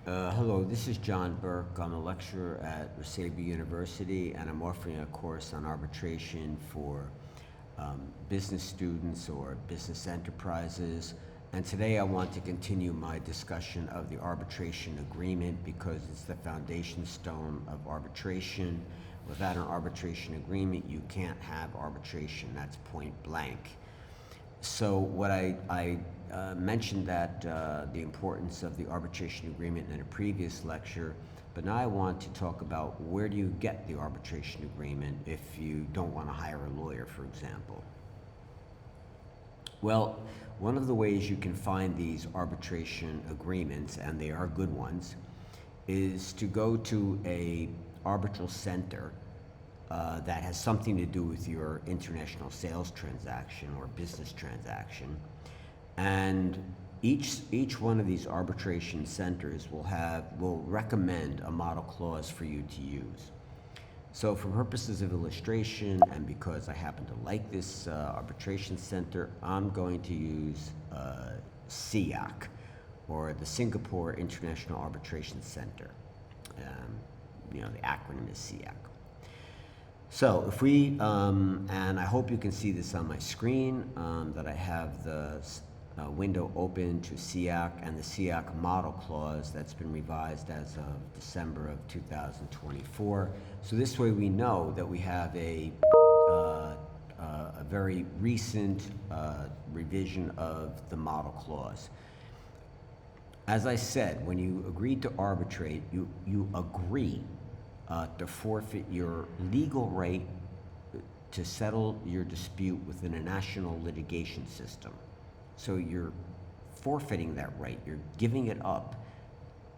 Hello, this is John Burke. I'm a lecturer at Resabia University, and I'm offering a course on arbitration for business students or business enterprises. And today I want to continue my discussion of the arbitration agreement because it's the foundation stone of arbitration. Without an arbitration agreement, you can't have arbitration. That's point blank. So what I mentioned that the importance of the arbitration agreement in a previous lecture, but now I want to talk about where do you get the arbitration agreement if you don't want to hire a lawyer, for example. Well, one of the ways you can find these arbitration agreements, and they are good ones, is to go to a arbitral center that has something to do with your international sales transaction or business transaction. And each one of these arbitration centers will recommend a model clause for you to use. So for purposes of illustration, and because I happen to like this arbitration center, I'm going to use SIAC, or the Singapore International Arbitration Center. The acronym is SIAC. So if we, and I hope you can see this on my screen, that I have the window open to SIAC and the SIAC model clause that's been revised as of December of 2024. So this way we know that we have a very recent revision of the model clause. As I said, when you agree to arbitrate, you agree to forfeit your legal right to settle your dispute within a national litigation system. So you're forfeiting that right, you're giving it up,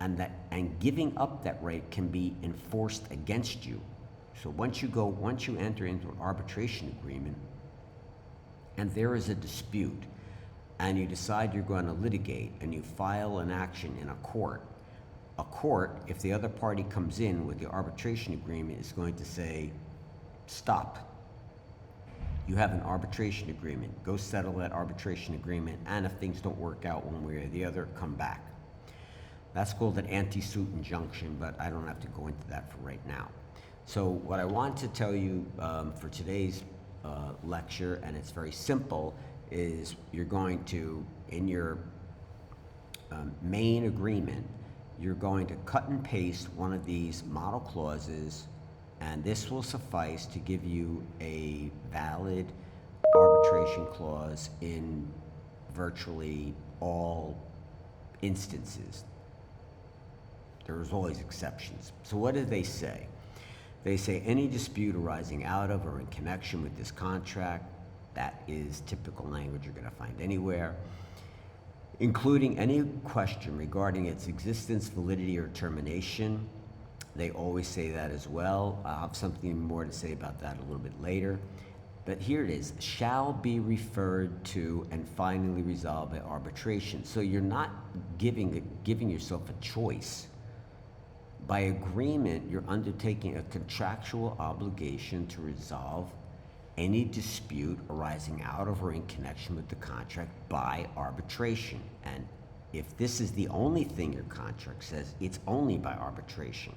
and giving up that right can be enforced against you. So once you enter into an arbitration agreement, and there is a dispute, and you decide you're going to litigate, and you file an action in a court, if the other party comes in with the arbitration agreement, is going to say, stop. You have an arbitration agreement. Go settle that arbitration agreement, and if things don't work out one way or the other, come back. That's called an anti-suit injunction, but I don't have to go into that for right now. So what I want to tell you for today's lecture, and it's very simple, is you're going to, in your main agreement, you're going to cut and paste one of these model clauses, and this will suffice to give you a valid arbitration clause in virtually all instances. There's always exceptions. So what do they say? They say any dispute arising out of or in connection with this contract, that is typical language you're going to find anywhere, including any question regarding its existence, validity, or termination. They always say that as well. I'll have something more to say about that a little bit later. But here it is, shall be referred to and finally resolved by arbitration. So you're not giving yourself a choice. By agreement, you're undertaking a contractual obligation to resolve any dispute arising out of or in connection with the contract by arbitration. And if this is the only thing your contract says, it's only by arbitration.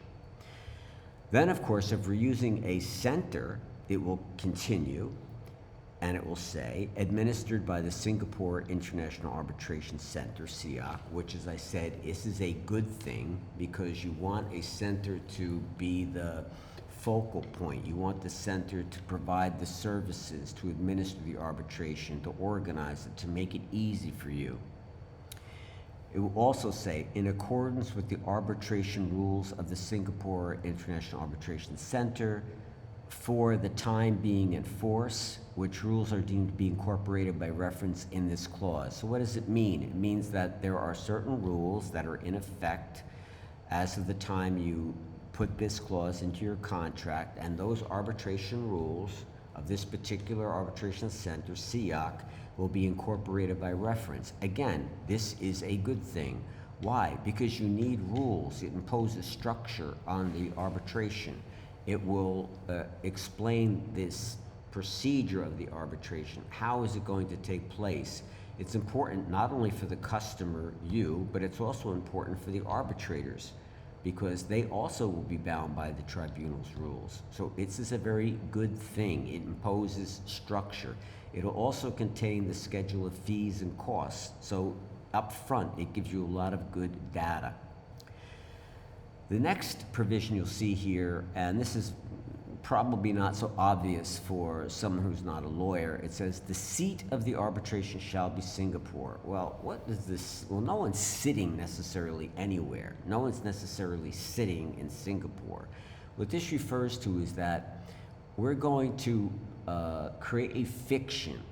Then, of course, if we're using a center, it will continue, and it will say, administered by the Singapore International Arbitration Center, SIAC, which, as I said, this is a good thing because you want a center to be the focal point. You want the center to provide the services, to administer the arbitration, to organize it, to make it easy for you. It will also say, in accordance with the arbitration rules of the Singapore International Arbitration Center, for the time being in force, which rules are deemed to be incorporated by reference in this clause. So what does it mean? It means that there are certain rules that are in effect as of the time you put this clause into your contract, and those arbitration rules of this particular arbitration center, SIAC, will be incorporated by reference. Again, this is a good thing. Why? Because you need rules. It imposes structure on the arbitration. It will explain this procedure of the arbitration. How is it going to take place? It's important not only for the customer, you, but it's also important for the arbitrators because they also will be bound by the tribunal's rules. So this is a very good thing. It imposes structure. It'll also contain the schedule of fees and costs. So up front, it gives you a lot of good data. The next provision you'll see here, and this is probably not so obvious for someone who's not a lawyer, it says the seat of the arbitration shall be Singapore. Well, what does this, well, no one's sitting necessarily anywhere. No one's necessarily sitting in Singapore. What this refers to is that we're going to create a fiction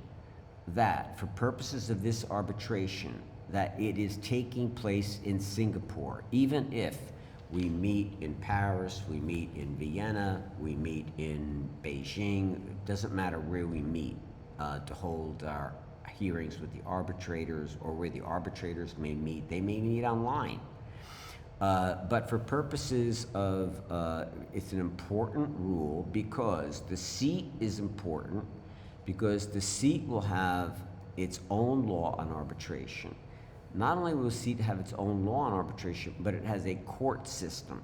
that for purposes of this arbitration, that it is taking place in Singapore, even if we meet in Paris, we meet in Vienna, we meet in Beijing. It doesn't matter where we meet to hold our hearings with the arbitrators, or where the arbitrators may meet. They may meet online. But for purposes of, it's an important rule because the seat is important, because the seat will have its own law on arbitration. Not only will the seat have its own law on arbitration, but it has a court system.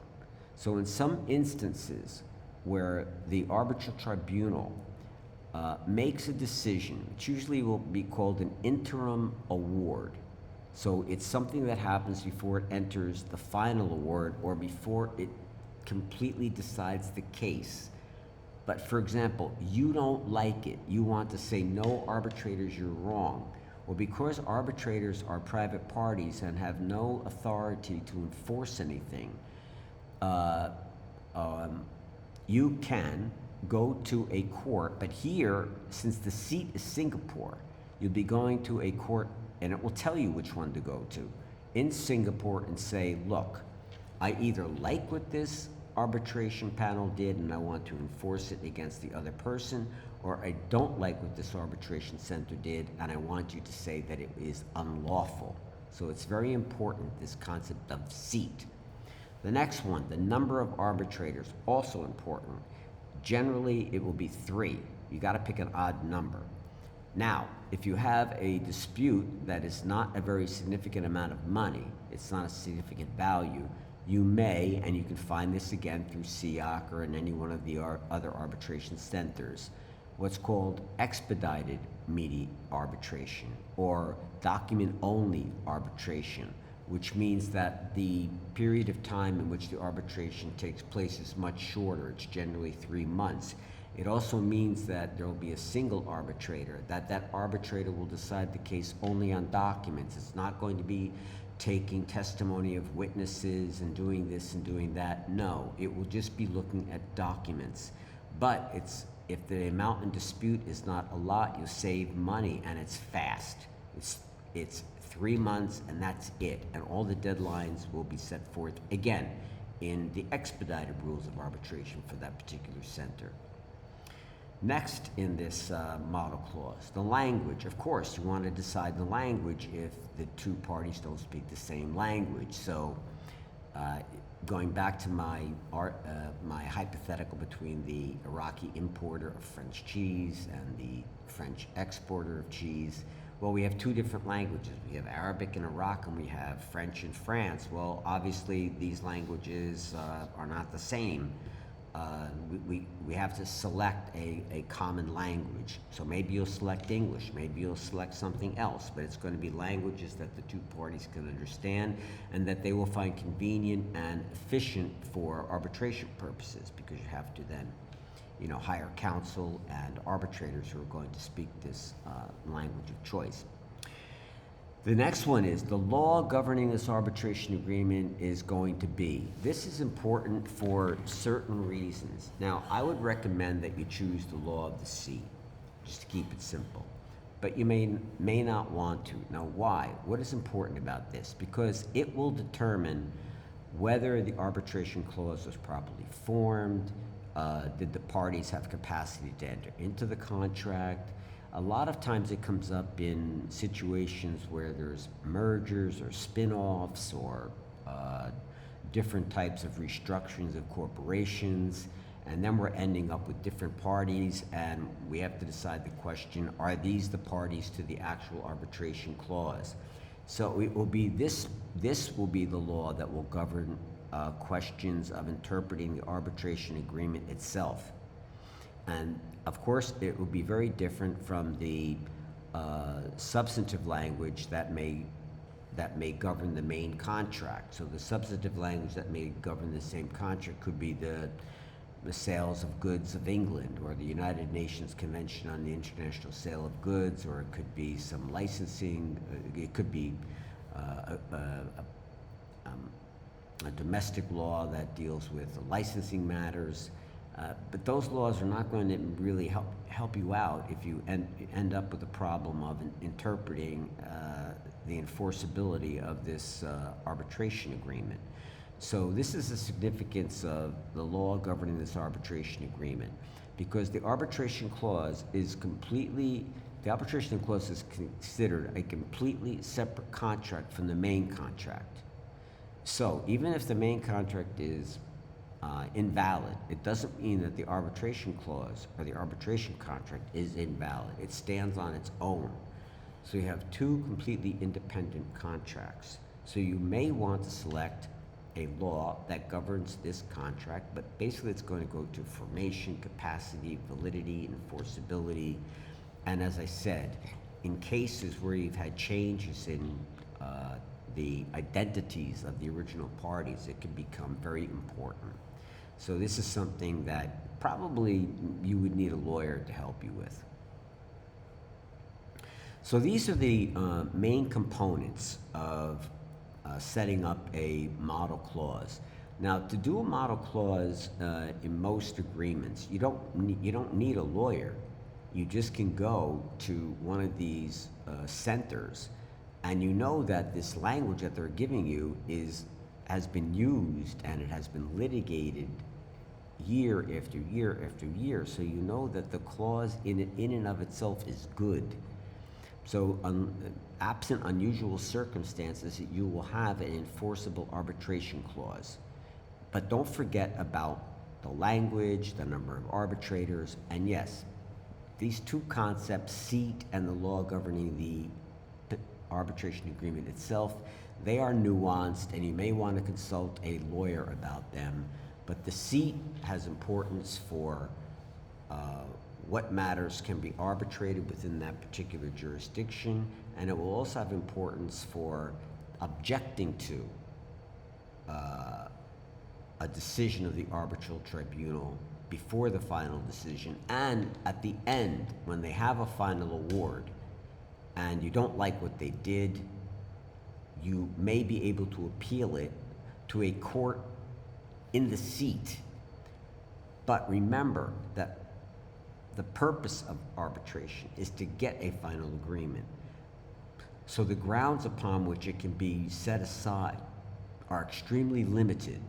So in some instances where the arbitral tribunal makes a decision, which usually will be called an interim award. So it's something that happens before it enters the final award or before it completely decides the case. But for example, you don't like it. You want to say, no, arbitrators, you're wrong. Well, because arbitrators are private parties and have no authority to enforce anything, you can go to a court, but here, since the seat is Singapore, you'll be going to a court and it will tell you which one to go to in Singapore and say, look, I either like what this arbitration panel did and I want to enforce it against the other person, or I don't like what this arbitration center did and I want you to say that it is unlawful. So it's very important, this concept of seat. The next one, the number of arbitrators, also important. Generally, it will be 3. You got to pick an odd number. Now, if you have a dispute that is not a very significant amount of money, it's not a significant value, you may, and you can find this again through SEOC or in any one of the other arbitration centers, what's called expedited media arbitration or document-only arbitration, which means that the period of time in which the arbitration takes place is much shorter. It's generally 3 months. It also means that there will be a single arbitrator, that arbitrator will decide the case only on documents. It's not going to be taking testimony of witnesses and doing this and doing that. No, it will just be looking at documents. But if the amount in dispute is not a lot, you save money and it's fast. It's 3 months and that's it. And all the deadlines will be set forth, again, in the expedited rules of arbitration for that particular center. Next in this model clause, the language. Of course, you want to decide the language if the two parties don't speak the same language. So going back to my hypothetical between the Iraqi importer of French cheese and the French exporter of cheese, well, we have 2 different languages. We have Arabic in Iraq and we have French in France. Well, obviously these languages are not the same. We have to select a common language. So maybe you'll select English, maybe you'll select something else, but it's going to be languages that the 2 parties can understand and that they will find convenient and efficient for arbitration purposes, because you have to then, hire counsel and arbitrators who are going to speak this language of choice. The next one is the law governing this arbitration agreement is going to be. This is important for certain reasons. Now, I would recommend that you choose the law of the sea, just to keep it simple. But you may not want to. Now, why? What is important about this? Because it will determine whether the arbitration clause was properly formed, did the parties have capacity to enter into the contract. A lot of times it comes up in situations where there's mergers or spin-offs or different types of restructurings of corporations. And then we're ending up with different parties, and we have to decide the question, are these the parties to the actual arbitration clause? So it will be this will be the law that will govern questions of interpreting the arbitration agreement itself. And of course, it will be very different from the substantive language that may govern the main contract. So the substantive language that may govern the same contract could be the sales of goods of England, or the United Nations Convention on the International Sale of Goods, or it could be some licensing, it could be a domestic law that deals with licensing matters. But those laws are not going to really help you out if you end up with a problem of interpreting the enforceability of this arbitration agreement. So this is the significance of the law governing this arbitration agreement, because the arbitration clause is considered a completely separate contract from the main contract. So even if the main contract is invalid, it doesn't mean that the arbitration clause or the arbitration contract is invalid. It stands on its own. So you have two completely independent contracts. So you may want to select a law that governs this contract, but basically it's going to go to formation, capacity, validity, enforceability. And as I said, in cases where you've had changes in the identities of the original parties, it can become very important. So this is something that probably you would need a lawyer to help you with. So these are the main components of setting up a model clause. Now, to do a model clause in most agreements, you don't need a lawyer. You just can go to one of these centers, and you know that this language that they're giving you has been used and it has been litigated year after year after year. So you know that the clause in and of itself is good. So absent unusual circumstances, you will have an enforceable arbitration clause. But don't forget about the language, the number of arbitrators, and yes, these two concepts, seat and the law governing the arbitration agreement itself, they are nuanced, and you may want to consult a lawyer about them. But the seat has importance for what matters can be arbitrated within that particular jurisdiction, and it will also have importance for objecting to a decision of the arbitral tribunal before the final decision, and at the end, when they have a final award and you don't like what they did, you may be able to appeal it to a court in the seat. But remember that the purpose of arbitration is to get a final agreement. So the grounds upon which it can be set aside are extremely limited,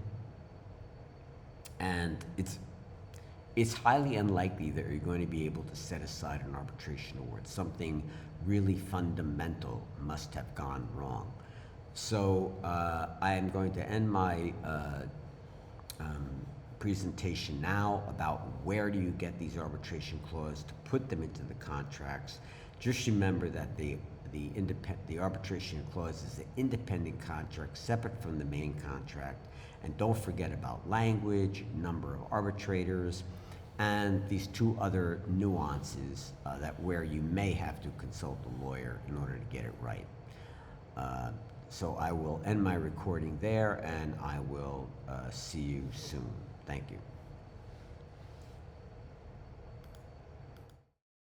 and it's highly unlikely that you're going to be able to set aside an arbitration award. Something really fundamental must have gone wrong. So I am going to end my presentation now about where do you get these arbitration clauses to put them into the contracts. Just remember that the arbitration clause is an independent contract separate from the main contract, and don't forget about language, number of arbitrators, and these two other nuances that where you may have to consult a lawyer in order to get it right. So I will end my recording there, and I will see you soon. Thank you.